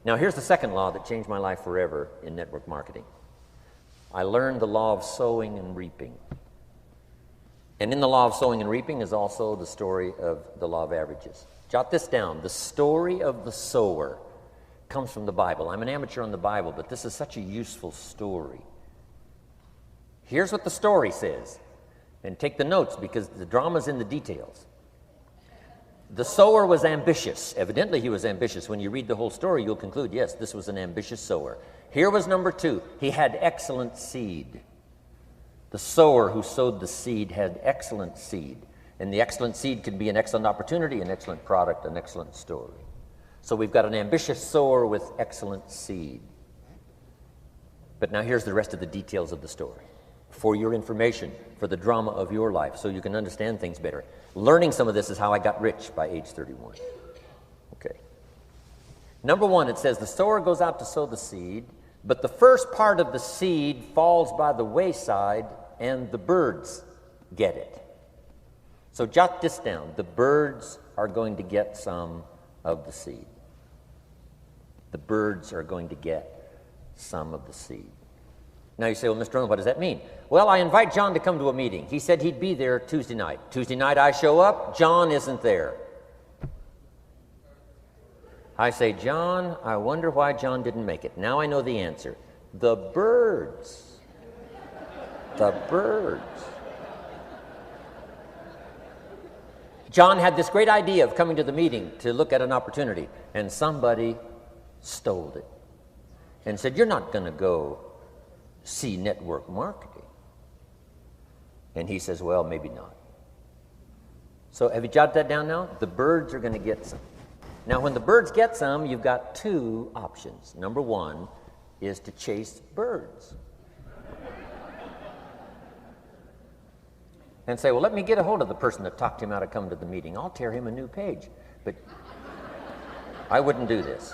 Now, here's the second law that changed my life forever in network marketing. I learned the law of sowing and reaping. And in the law of sowing and reaping is also the story of the law of averages. Jot this down. The story of the sower comes from the Bible. I'm an amateur on the Bible, but this is such a useful story. Here's what the story says. And take the notes because the drama's in the details. The sower was ambitious. Evidently, he was ambitious. When you read the whole story, you'll conclude, yes, this was an ambitious sower. Here was number two. He had excellent seed. The sower who sowed the seed had excellent seed. And the excellent seed can be an excellent opportunity, an excellent product, an excellent story. So we've got an ambitious sower with excellent seed. But now here's the rest of the details of the story. For your information, for the drama of your life, so you can understand things better. Learning some of this is how I got rich by age 31. Okay. Number one, it says the sower goes out to sow the seed, but the first part of the seed falls by the wayside and the birds get it. So jot this down. The birds are going to get some of the seed. The birds are going to get some of the seed. Now you say, well, Mr. Rohn, what does that mean? Well, I invite John to come to a meeting. He said he'd be there Tuesday night. Tuesday night I show up, John isn't there. I say, John, I wonder why John didn't make it. Now I know the answer. The birds. The birds. John had this great idea of coming to the meeting to look at an opportunity, and somebody stole it and said, you're not going to go see network marketing. And he says, well, maybe not. So have you jotted that down now? The birds are going to get some. Now, when the birds get some, you've got two options. Number one is to chase birds. And say, well, let me get a hold of the person that talked him out of coming to the meeting. I'll tear him a new page. But I wouldn't do this.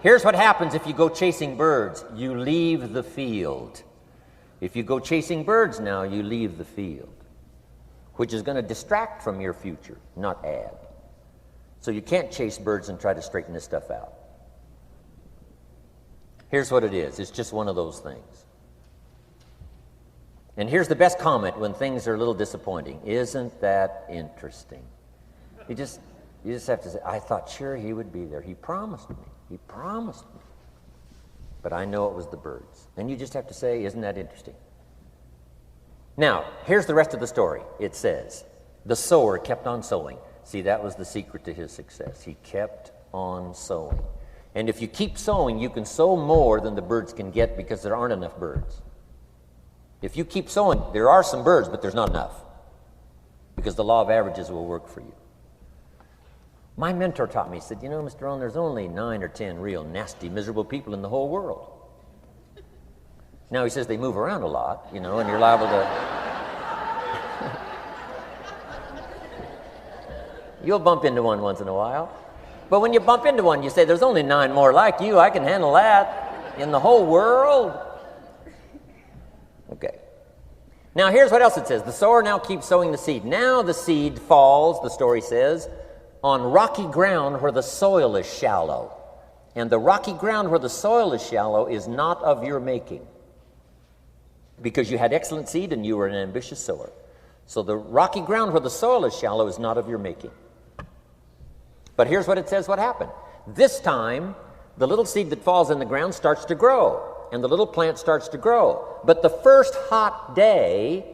Here's what happens if you go chasing birds. You leave the field. If you go chasing birds now, you leave the field, which is going to distract from your future, not add. So you can't chase birds and try to straighten this stuff out. Here's what it is. It's just one of those things. And here's the best comment when things are a little disappointing. Isn't that interesting? You just have to say, I thought sure he would be there. He promised me. He promised me. But I know it was the birds. And you just have to say, isn't that interesting? Now, here's the rest of the story. It says, the sower kept on sowing. See, that was the secret to his success. He kept on sowing. And if you keep sowing, you can sow more than the birds can get because there aren't enough birds. If you keep sowing, there are some birds, but there's not enough because the law of averages will work for you. My mentor taught me, he said, you know, Mr. Rohn, there's only 9 or 10 real nasty, miserable people in the whole world. Now, he says they move around a lot, you know, and you're liable to... You'll bump into one once in a while. But when you bump into one, you say, there's only 9 more like you. I can handle that in the whole world. Okay. Now, here's what else it says. The sower now keeps sowing the seed. Now the seed falls, the story says, on rocky ground where the soil is shallow. And the rocky ground where the soil is shallow is not of your making, because you had excellent seed and you were an ambitious sower. So the rocky ground where the soil is shallow is not of your making. But here's what it says what happened. This time, the little seed that falls in the ground starts to grow, and the little plant starts to grow. But the first hot day,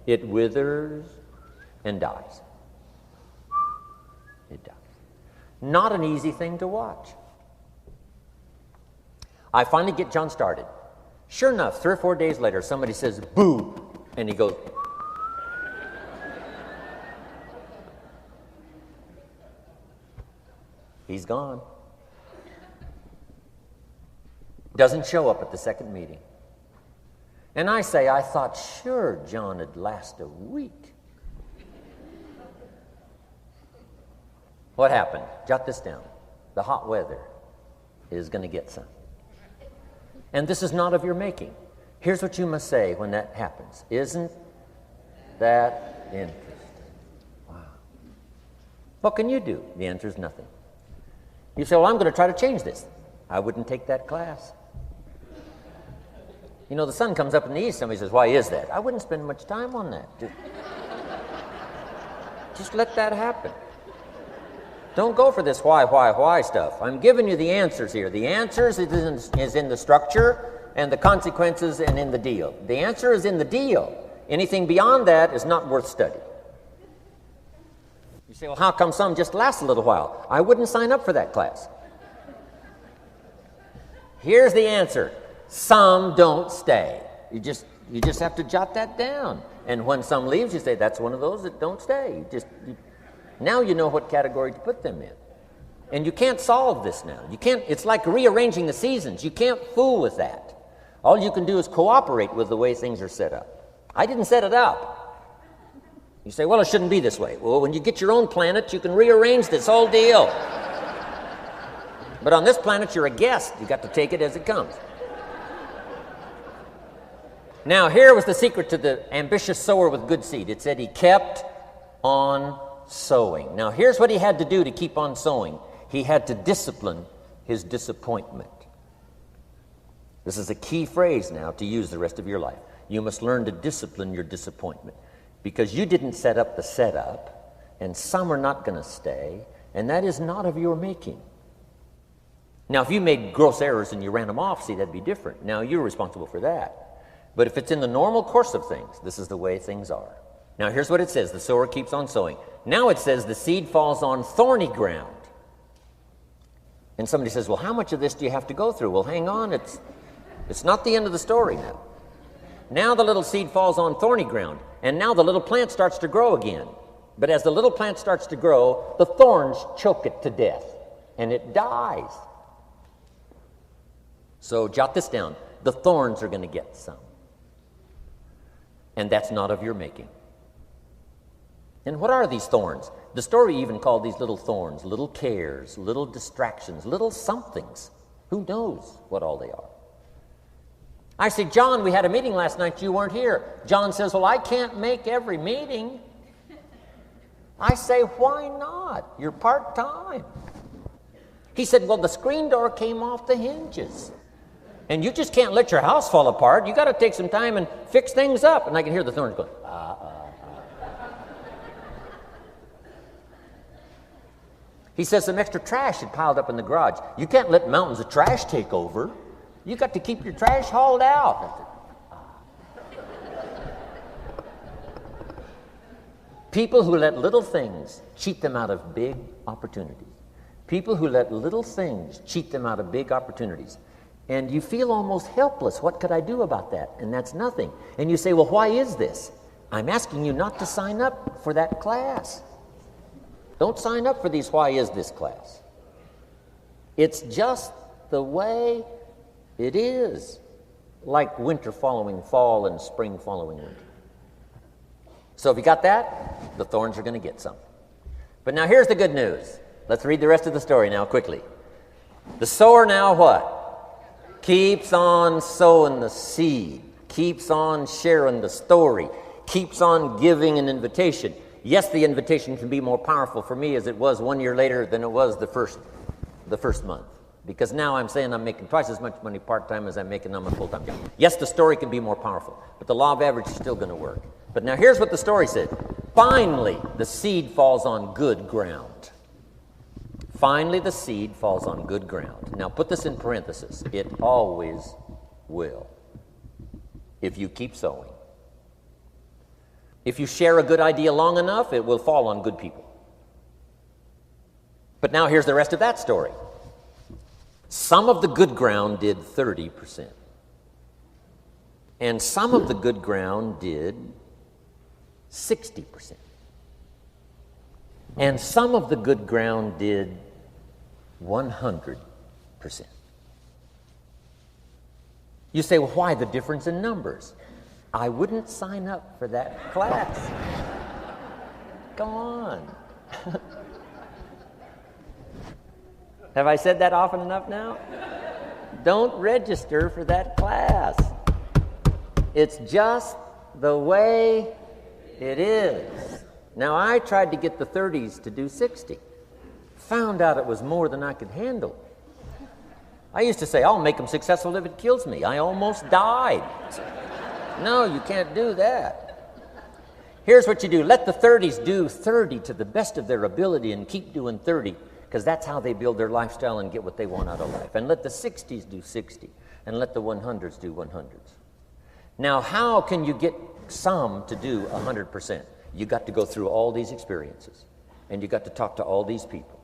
it withers and dies. It dies. Not an easy thing to watch. I finally get John started. Sure enough, 3 or 4 days later, somebody says, boo, and he goes, he's gone. Doesn't show up at the second meeting. And I say, I thought sure John would last a week. What happened? Jot this down. The hot weather is going to get some. And this is not of your making. Here's what you must say when that happens. Isn't that interesting? Wow. What can you do? The answer is nothing. You say, well, I'm going to try to change this. I wouldn't take that class. You know, the sun comes up in the east. Somebody says, why is that? I wouldn't spend much time on that. Just let that happen. Don't go for this why stuff. I'm giving you the answers here. The answers is in the structure and the consequences and in the deal. The answer is in the deal. Anything beyond that is not worth study. You say, well, how come some just last a little while? I wouldn't sign up for that class. Here's the answer. Some don't stay. You just have to jot that down. And when some leaves, you say, that's one of those that don't stay. Now you know what category to put them in. And you can't solve this now. You can't. It's like rearranging the seasons. You can't fool with that. All you can do is cooperate with the way things are set up. I didn't set it up. You say, well, it shouldn't be this way. Well, when you get your own planet, you can rearrange this whole deal. But on this planet, you're a guest. You got to take it as it comes. Now, here was the secret to the ambitious sower with good seed. It said he kept on sowing. Now, here's what he had to do to keep on sowing. He had to discipline his disappointment. This is a key phrase now to use the rest of your life. You must learn to discipline your disappointment, because you didn't set up the setup, and some are not going to stay, and that is not of your making. Now, if you made gross errors and you ran them off, see, that'd be different. Now, you're responsible for that. But if it's in the normal course of things, this is the way things are. Now, here's what it says. The sower keeps on sowing. Now it says the seed falls on thorny ground. And somebody says, well, how much of this do you have to go through? Well, hang on. It's not the end of the story now. Now the little seed falls on thorny ground. And now the little plant starts to grow again. But as the little plant starts to grow, the thorns choke it to death. And it dies. So jot this down. The thorns are going to get some. And that's not of your making. And what are these thorns? The story even called these little thorns, little cares, little distractions, little somethings. Who knows what all they are? I say, John, we had a meeting last night. You weren't here. John says, well, I can't make every meeting. I say, why not? You're part-time. He said, well, the screen door came off the hinges. And you just can't let your house fall apart. You got to take some time and fix things up. And I can hear the thorns going, He says some extra trash had piled up in the garage. You can't let mountains of trash take over. You got to keep your trash hauled out. People who let little things cheat them out of big opportunities. People who let little things cheat them out of big opportunities. And you feel almost helpless. What could I do about that? And that's nothing. And you say, well, why is this? I'm asking you not to sign up for that class. Don't sign up for these why is this class. It's just the way it is. Like winter following fall and spring following winter. So if you got that, the thorns are going to get some. But now here's the good news. Let's read the rest of the story now quickly. The sower now what? Keeps on sowing the seed. Keeps on sharing the story. Keeps on giving an invitation. Yes, the invitation can be more powerful for me as it was 1 year later than it was the first month. Because now I'm saying I'm making twice as much money part-time as I'm making on my full-time job. Yes, the story can be more powerful, but the law of average is still going to work. But now here's what the story said. Finally, the seed falls on good ground. Finally, the seed falls on good ground. Now put this in parentheses. It always will, if you keep sowing. If you share a good idea long enough, it will fall on good people. But now here's the rest of that story. Some of the good ground did 30%. And some of the good ground did 60%. And some of the good ground did 100%. You say, well, why the difference in numbers? I wouldn't sign up for that class. Go on. Have I said that often enough now? Don't register for that class. It's just the way it is. Now, I tried to get the 30s to do 60. found out it was more than I could handle. I used to say, I'll make them successful if it kills me. I almost died. No, you can't do that. Here's what you do. Let the 30s do 30 to the best of their ability and keep doing 30, because that's how they build their lifestyle and get what they want out of life. And let the 60s do 60, and let the 100s do 100s. Now, how can you get some to do 100%? You got to go through all these experiences, and you got to talk to all these people.